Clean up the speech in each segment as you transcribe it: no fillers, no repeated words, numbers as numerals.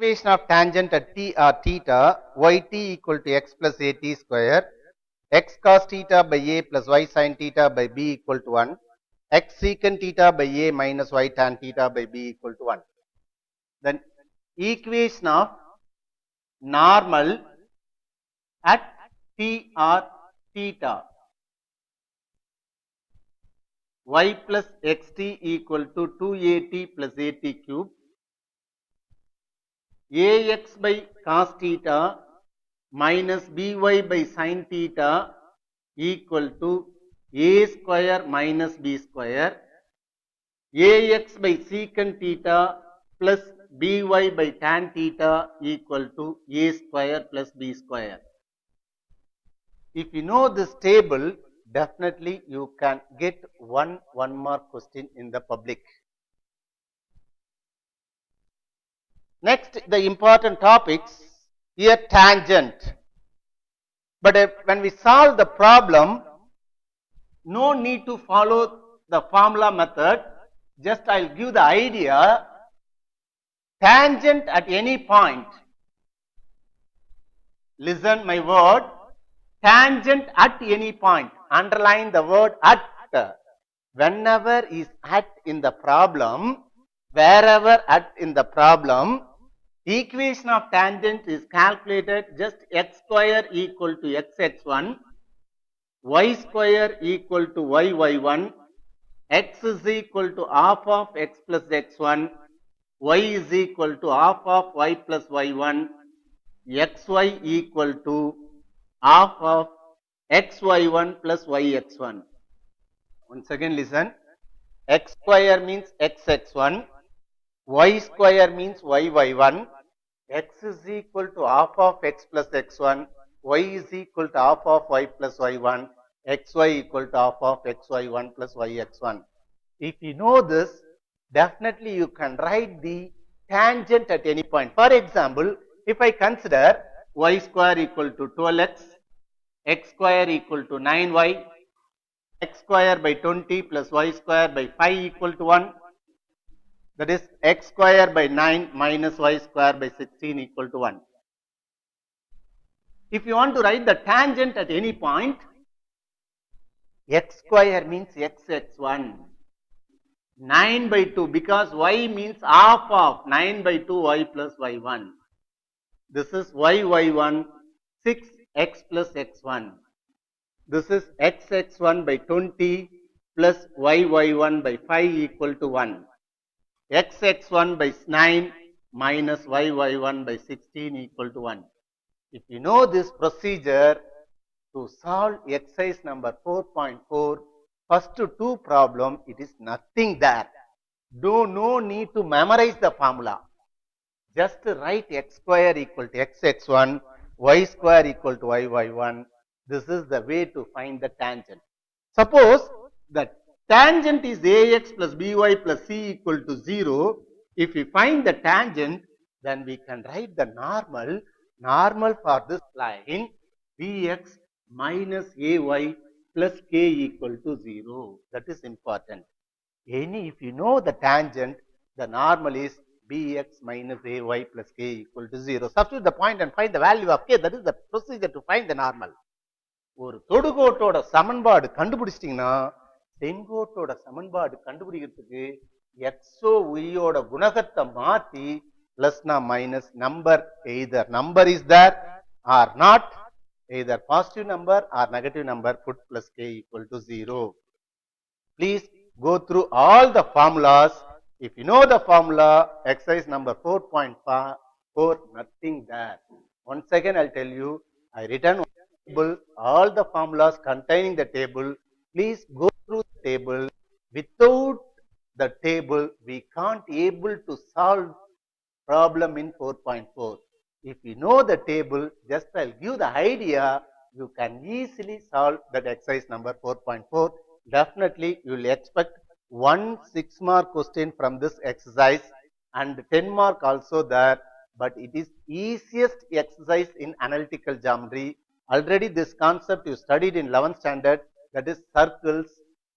equation of tangent at t or theta, yt equal to x plus at square, x cos theta by a plus y sin theta by b equal to 1, x secant theta by a minus y tan theta by b equal to 1. Then equation of normal at t or theta, y plus xt equal to 2at plus at cube, ax by cos theta minus by by sin theta equal to a square minus b square, ax by secant theta plus by by tan theta equal to a square plus b square. If you know this table, definitely you can get one mark question in the public. Next, the important topics here, tangent. But when we solve the problem, no need to follow the formula method. Just I'll give the idea. Tangent at any point. Listen my word. Tangent at any point. Underline the word at. Whenever is at in the problem, wherever at in the problem, equation of tangent is calculated just x square equal to xx1, y square equal to yy1, x is equal to half of x plus x1, y is equal to half of y plus y1, xy equal to half of xy1 plus yx1. Once again listen, x square means xx1, y square means yy1, x is equal to half of x plus x1, y is equal to half of y plus y1, xy equal to half of xy1 plus yx1. If you know this, definitely you can write the tangent at any point. For example, if I consider y square equal to 12x, x square equal to 9y, x square by 20 plus y square by 5 equal to 1, that is x square by 9 minus y square by 16 equal to 1. If you want to write the tangent at any point, x square means xx1, 9 by 2 because y means half of 9 by 2 y plus y1. This is y1, 6x plus x1. This is xx1 by 20 plus yy1 by 5 equal to 1. xx1 by 9 minus yy1 by 16 equal to 1. If you know this procedure to solve exercise number 4.4, first two problem, it is nothing there. No need to memorize the formula. Just write x square equal to xx1, y square equal to yy1. This is the way to find the tangent. Suppose the tangent is ax plus by plus c equal to 0. If we find the tangent, then we can write the normal for this line bx minus ay plus k equal to 0. That is important. If you know the tangent, the normal is bx minus ay plus k equal to 0. Substitute the point and find the value of k. That is the procedure to find the normal. ஒரு தொடுகோட்டோட சமன்பாடு கண்டுபிடிச்சிட்டீங்கன்னா செங்கோட்டோட சமன்பாடு கண்டுபிடிக்கிறதுக்கு Exo ஒய்யோட குணகத்தை மாத்தி பிளஸ்னா minus number either number is there or not, either positive number or negative number, put plus K equal to 0. Please go through all the formulas. If you know the formula, exercise number 4.4, nothing there. Once again I'll tell you, I written table, all the formulas containing the table. Please go through the table. Without the table, we can't able to solve problem in 4.4. If you know the table, just I'll give the idea, you can easily solve that exercise number 4.4. Definitely you will expect 1 6-mark question from this exercise and 10 mark also there, but it is easiest exercise in analytical geometry. Already this concept you studied in 11th standard, that is circles.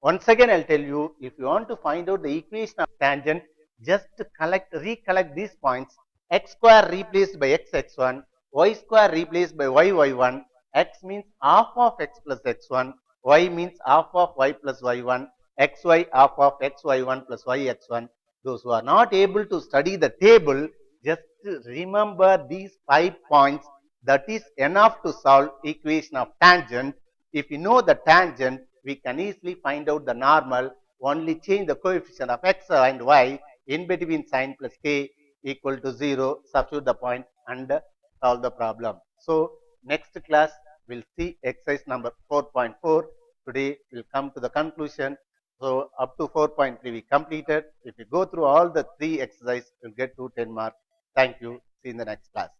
Once again I'll tell you, if you want to find out the equation of tangent, just recollect these points. x square replaced by x1, y square replaced by y1, x means half of x plus x1, y means half of y plus y1, xy half of xy1 plus yx1. Those who are not able to study the table, just remember these 5 points. That is enough to solve equation of tangent. If you know the tangent, we can easily find out the normal. Only change the coefficient of x and y in between sine plus k equal to 0, substitute the point and solve the problem. So next class we'll see exercise number 4.4. Today we'll come to the conclusion. So up to 4.3 we completed. If you go through all the 3 exercises, you'll get 10 marks. Thank you. See you in the next class.